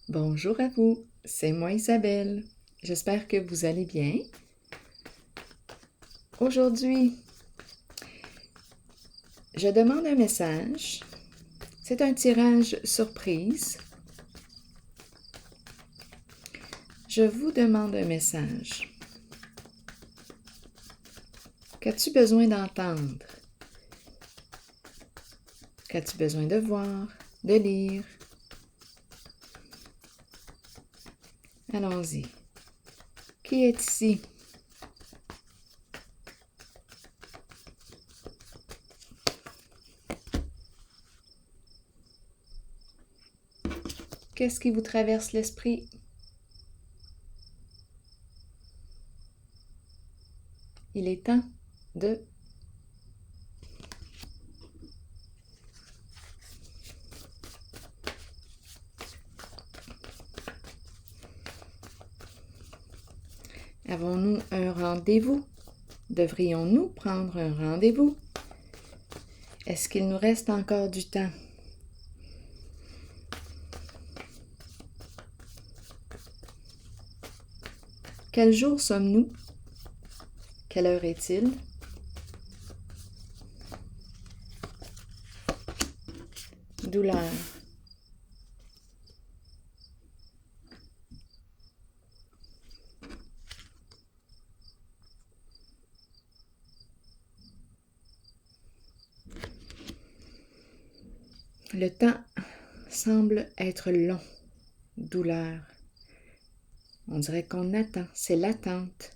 Bonjour à vous, c'est moi Isabelle. J'espère que vous allez bien. Aujourd'hui, je demande un message. C'est un tirage surprise. Je vous demande un message. Qu'as-tu besoin d'entendre? Qu'as-tu besoin de voir, de lire? Allons-y. Qui est ici? Qu'est-ce qui vous traverse l'esprit? Il est temps de... Avons-nous un rendez-vous? Devrions-nous prendre un rendez-vous? Est-ce qu'il nous reste encore du temps? Quel jour sommes-nous? Quelle heure est-il? Douleur. Le temps semble être long. Douleur. On dirait qu'on attend. C'est l'attente.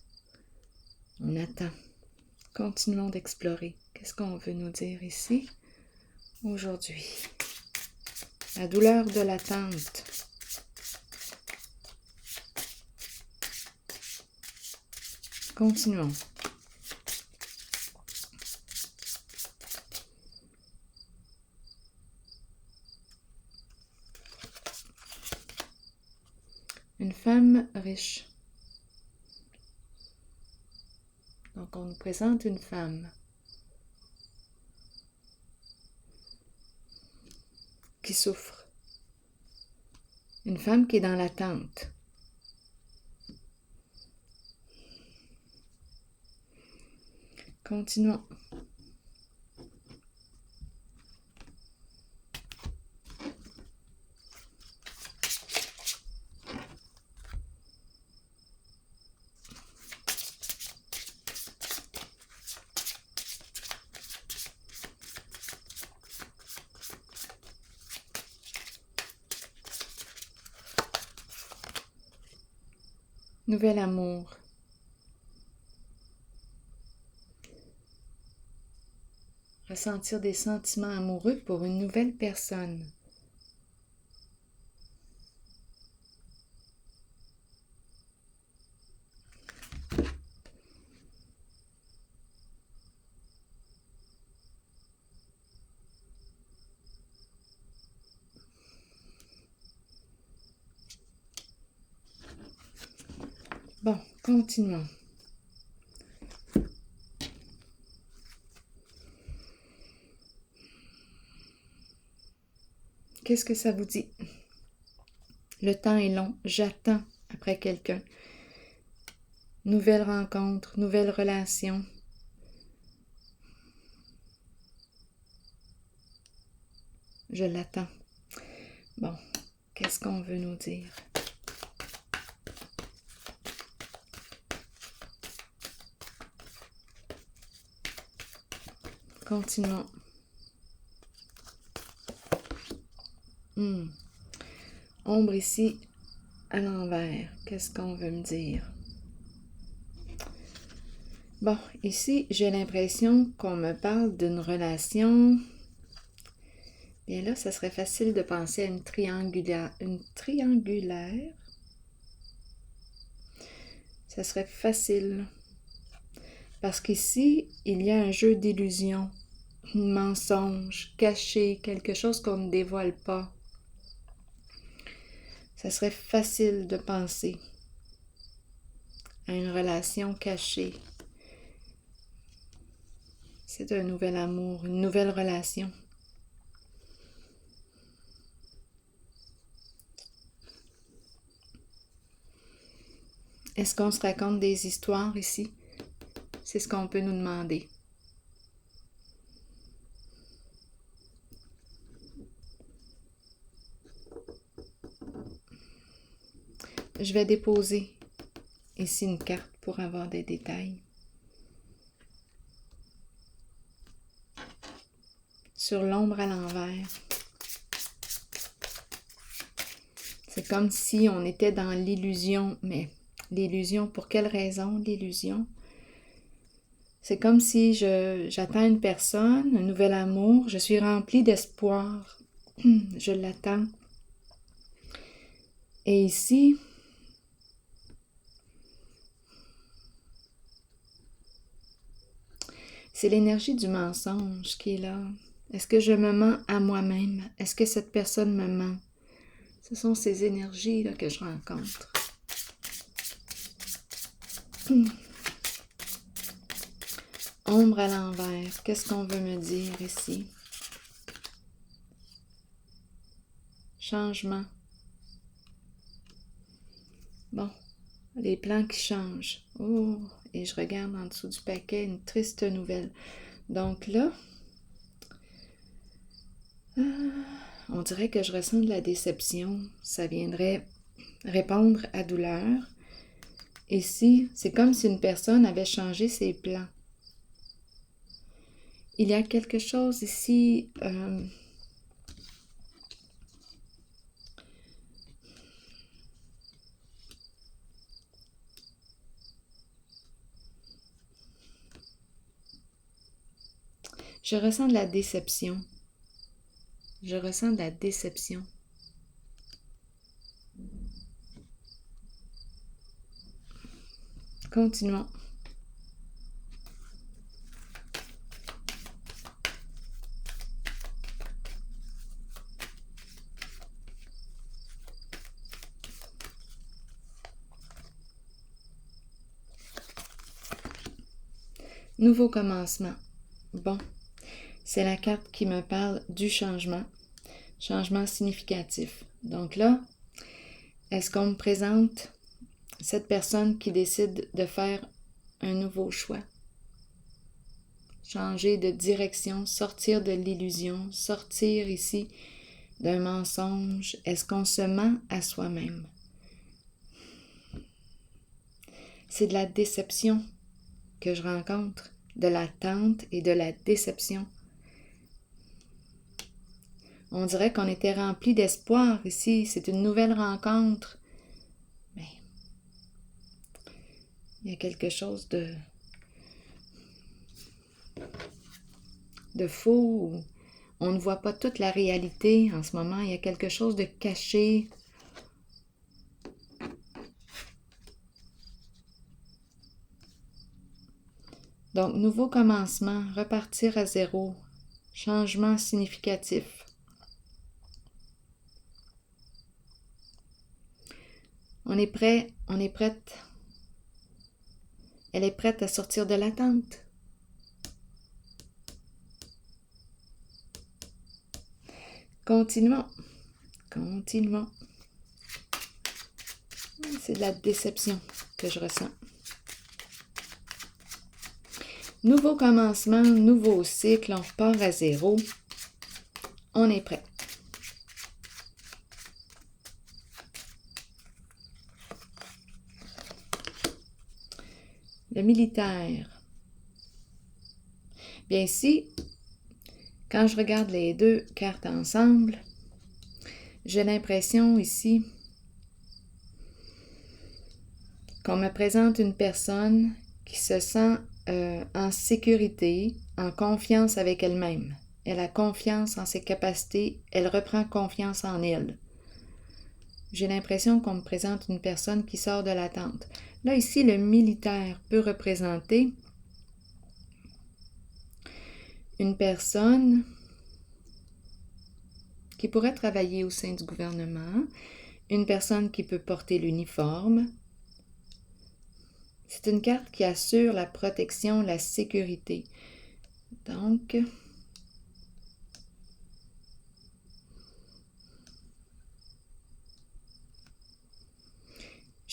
On attend. Continuons d'explorer. Qu'est-ce qu'on veut nous dire ici aujourd'hui? La douleur de l'attente. Continuons. Une femme riche. Donc, on nous présente une femme qui souffre. Une femme qui est dans l'attente. Continuons. Nouvel amour. Ressentir des sentiments amoureux pour une nouvelle personne. Bon, continuons. Qu'est-ce que ça vous dit? Le temps est long. J'attends après quelqu'un. Nouvelle rencontre, nouvelle relation. Je l'attends. Bon, qu'est-ce qu'on veut nous dire? Continuons. Ombre ici à l'envers. Qu'est-ce qu'on veut me dire? Bon, ici, j'ai l'impression qu'on me parle d'une relation. Bien là, ça serait facile de penser à une triangulaire. Une triangulaire? Ça serait facile. Parce qu'ici, il y a un jeu d'illusion, un mensonge caché, quelque chose qu'on ne dévoile pas. Ça serait facile de penser à une relation cachée. C'est un nouvel amour, une nouvelle relation. Est-ce qu'on se raconte des histoires ici? C'est ce qu'on peut nous demander. Je vais déposer ici une carte pour avoir des détails. Sur l'ombre à l'envers. C'est comme si on était dans l'illusion, mais l'illusion, pour quelle raison l'illusion? C'est comme si j'attends une personne, un nouvel amour, je suis remplie d'espoir, je l'attends. Et ici, c'est l'énergie du mensonge qui est là. Est-ce que je me mens à moi-même? Est-ce que cette personne me ment? Ce sont ces énergies-là que je rencontre. Ombre à l'envers, qu'est-ce qu'on veut me dire ici? Changement. Bon, les plans qui changent. Oh, et je regarde en dessous du paquet une triste nouvelle. Donc là, on dirait que je ressens de la déception. Ça viendrait répondre à douleur. Ici, c'est comme si une personne avait changé ses plans. Il y a quelque chose ici... je ressens de la déception. Je ressens de la déception. Continuons. Nouveau commencement. Bon, c'est la carte qui me parle du changement. Changement significatif. Donc là, est-ce qu'on me présente cette personne qui décide de faire un nouveau choix? Changer de direction, sortir de l'illusion, sortir ici d'un mensonge. Est-ce qu'on se ment à soi-même? C'est de la déception que je rencontre, de l'attente et de la déception. On dirait qu'on était rempli d'espoir ici. C'est une nouvelle rencontre. Mais il y a quelque chose de faux. On ne voit pas toute la réalité en ce moment. Il y a quelque chose de caché. Donc, nouveau commencement, repartir à zéro, changement significatif. On est prêt, on est prête. Elle est prête à sortir de l'attente. Continuons, continuons. C'est de la déception que je ressens. Nouveau commencement, nouveau cycle, on repart à zéro. On est prêt. Le militaire. Bien ici, quand je regarde les deux cartes ensemble, j'ai l'impression ici qu'on me présente une personne qui se sent en sécurité, en confiance avec elle-même. Elle a confiance en ses capacités, elle reprend confiance en elle. J'ai l'impression qu'on me présente une personne qui sort de l'attente. Là, ici, le militaire peut représenter une personne qui pourrait travailler au sein du gouvernement, une personne qui peut porter l'uniforme. C'est une carte qui assure la protection, la sécurité. Donc,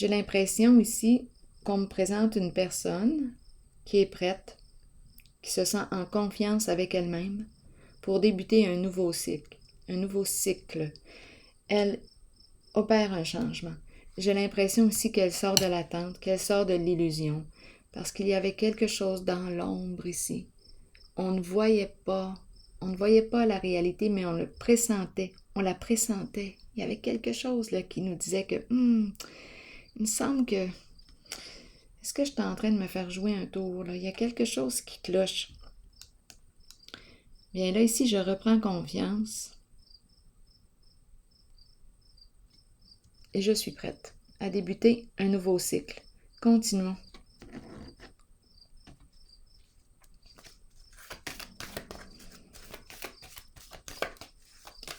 J'ai l'impression ici qu'on me présente une personne qui est prête, qui se sent en confiance avec elle-même pour débuter un nouveau cycle. Un nouveau cycle. Elle opère un changement. J'ai l'impression aussi qu'elle sort de l'attente, qu'elle sort de l'illusion, parce qu'il y avait quelque chose dans l'ombre ici. On ne voyait pas la réalité, mais on le pressentait, on la pressentait. Il y avait quelque chose là qui nous disait que, il me semble que, est-ce que je suis en train de me faire jouer un tour là? Il y a quelque chose qui cloche. Bien là, ici, je reprends confiance. Et je suis prête à débuter un nouveau cycle. Continuons.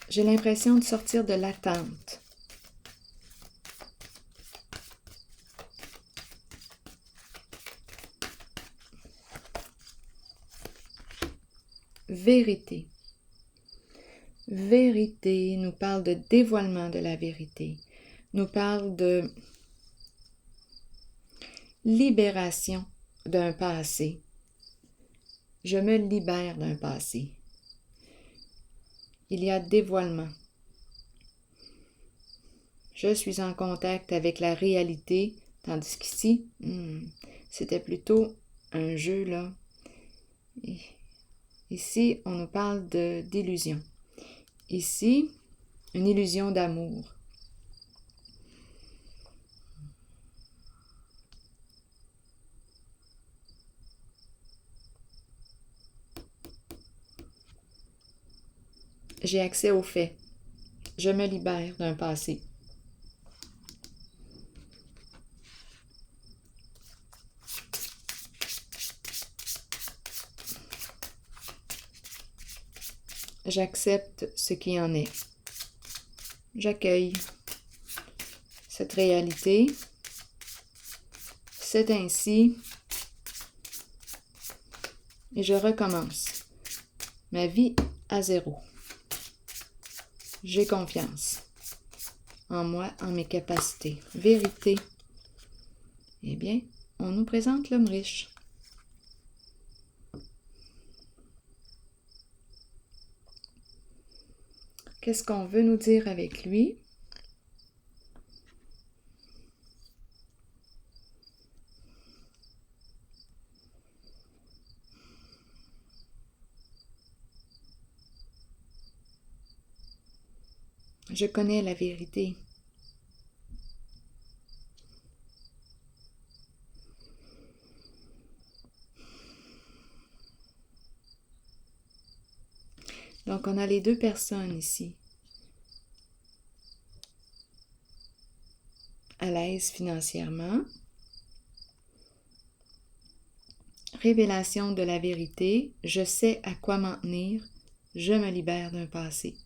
J'ai l'impression de sortir de l'attente. Vérité. Vérité nous parle de dévoilement de la vérité, nous parle de libération d'un passé. Je me libère d'un passé. Il y a dévoilement. Je suis en contact avec la réalité, tandis qu'ici, c'était plutôt un jeu là. Et ici, on nous parle d'illusion. Ici, une illusion d'amour. J'ai accès aux faits. Je me libère d'un passé. J'accepte ce qui en est. J'accueille cette réalité. C'est ainsi. Et je recommence. Ma vie à zéro. J'ai confiance en moi, en mes capacités. Vérité. Eh bien, on nous présente l'homme riche. Qu'est-ce qu'on veut nous dire avec lui? Je connais la vérité. Donc, on a les deux personnes ici. À l'aise financièrement. Révélation de la vérité. Je sais à quoi m'en tenir. Je me libère d'un passé.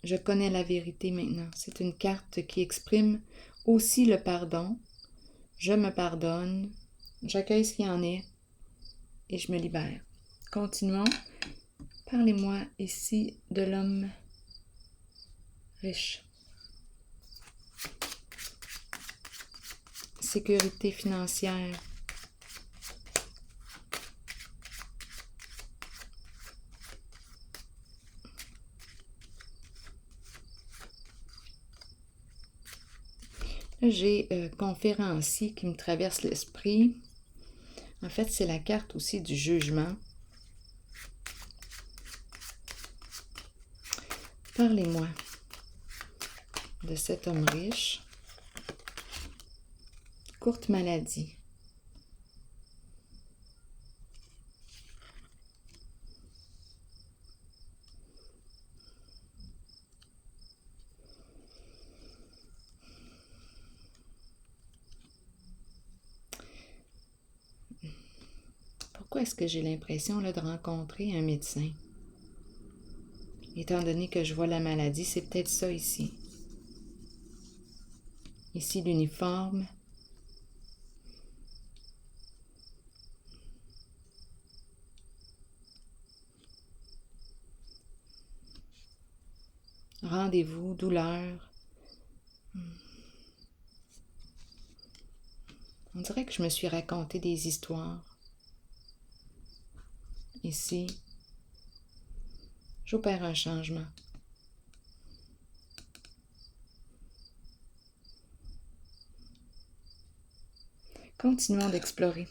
Je connais la vérité maintenant. C'est une carte qui exprime aussi le pardon. Je me pardonne. J'accueille ce qui en est. Et je me libère. Continuons. Parlez-moi ici de l'homme riche. Sécurité financière. Là, j'ai conférencier qui me traverse l'esprit. En fait, c'est la carte aussi du jugement. Parlez-moi de cet homme riche. Courte maladie. Pourquoi est-ce que j'ai l'impression là, de rencontrer un médecin? Étant donné que je vois la maladie, c'est peut-être ça ici. Ici, l'uniforme. Rendez-vous, douleur. On dirait que je me suis raconté des histoires. Ici, j'opère un changement. Continuons d'explorer.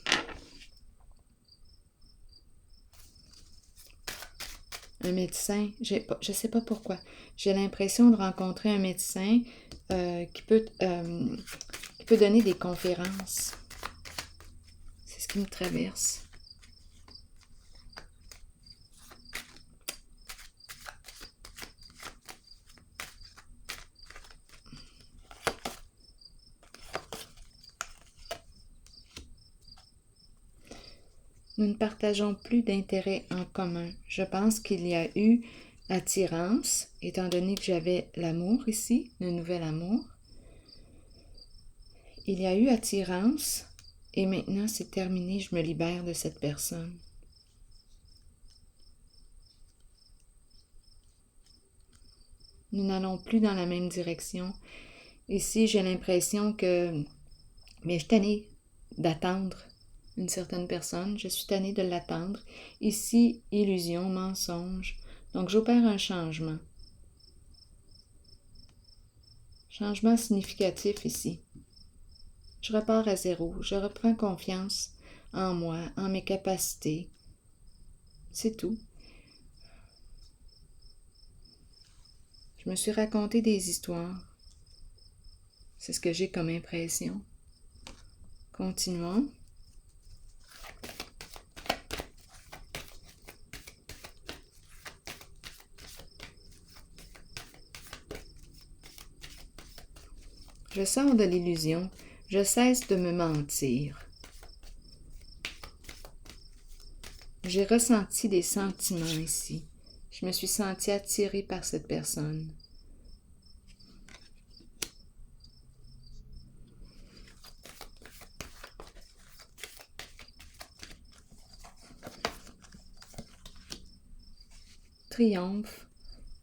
Un médecin, je ne sais pas pourquoi, j'ai l'impression de rencontrer un médecin qui peut donner des conférences. C'est ce qui me traverse. Nous ne partageons plus d'intérêts en commun. Je pense qu'il y a eu attirance, étant donné que j'avais l'amour ici, le nouvel amour. Il y a eu attirance et maintenant c'est terminé, je me libère de cette personne. Nous n'allons plus dans la même direction. Ici, j'ai l'impression que... Mais je suis tannée d'attendre une certaine personne. Je suis tannée de l'attendre. Ici, illusion, mensonge. Donc, j'opère un changement. Changement significatif ici. Je repars à zéro. Je reprends confiance en moi, en mes capacités. C'est tout. Je me suis raconté des histoires. C'est ce que j'ai comme impression. Continuons. Je sors de l'illusion. Je cesse de me mentir. J'ai ressenti des sentiments ici. Je me suis sentie attirée par cette personne. Triomphe,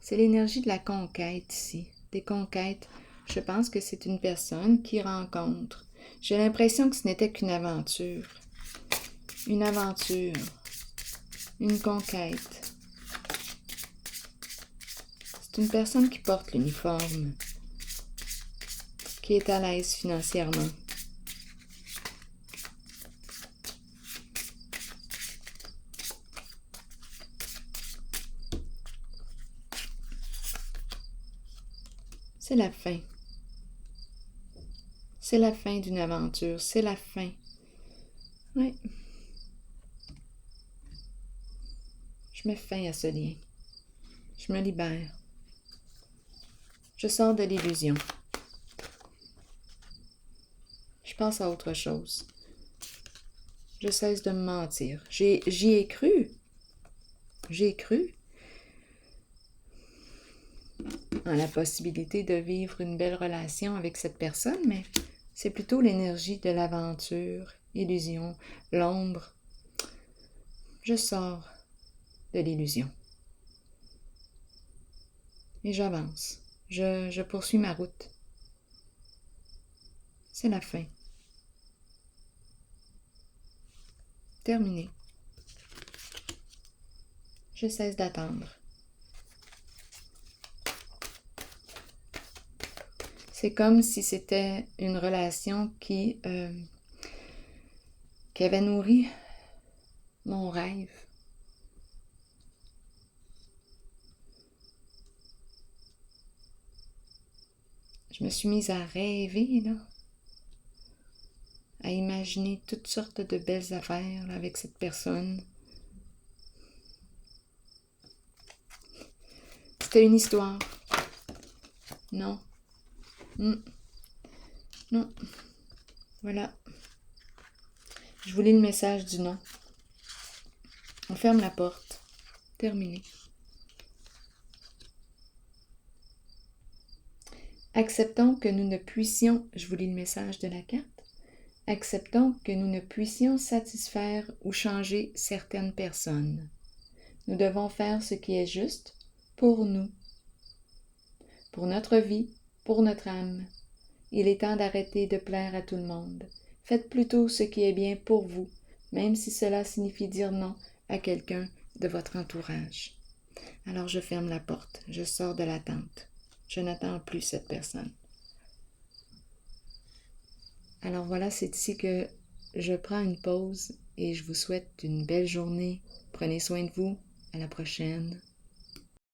c'est l'énergie de la conquête ici. Des conquêtes, je pense que c'est une personne qui rencontre. J'ai l'impression que ce n'était qu'une aventure. Une aventure. Une conquête. C'est une personne qui porte l'uniforme, qui est à l'aise financièrement. C'est la fin. C'est la fin d'une aventure. C'est la fin. Oui. Je mets fin à ce lien. Je me libère. Je sors de l'illusion. Je passe à autre chose. Je cesse de me mentir. J'y ai cru. J'ai cru en la possibilité de vivre une belle relation avec cette personne, mais c'est plutôt l'énergie de l'aventure, illusion, l'ombre. Je sors de l'illusion. Et j'avance. Je poursuis ma route. C'est la fin. Terminé. Je cesse d'attendre. C'est comme si c'était une relation qui avait nourri mon rêve. Je me suis mise à rêver, là, à imaginer toutes sortes de belles affaires là, avec cette personne. C'était une histoire. Non. Non. Voilà. Je vous lis le message du non. On ferme la porte. Terminé. Acceptons que nous ne puissions, je vous lis le message de la carte, acceptons que nous ne puissions satisfaire ou changer certaines personnes. Nous devons faire ce qui est juste pour nous, pour notre vie, pour notre âme. Il est temps d'arrêter de plaire à tout le monde. Faites plutôt ce qui est bien pour vous, même si cela signifie dire non à quelqu'un de votre entourage. Alors je ferme la porte, je sors de l'attente. Je n'attends plus cette personne. Alors voilà, c'est ici que je prends une pause et je vous souhaite une belle journée. Prenez soin de vous. À la prochaine.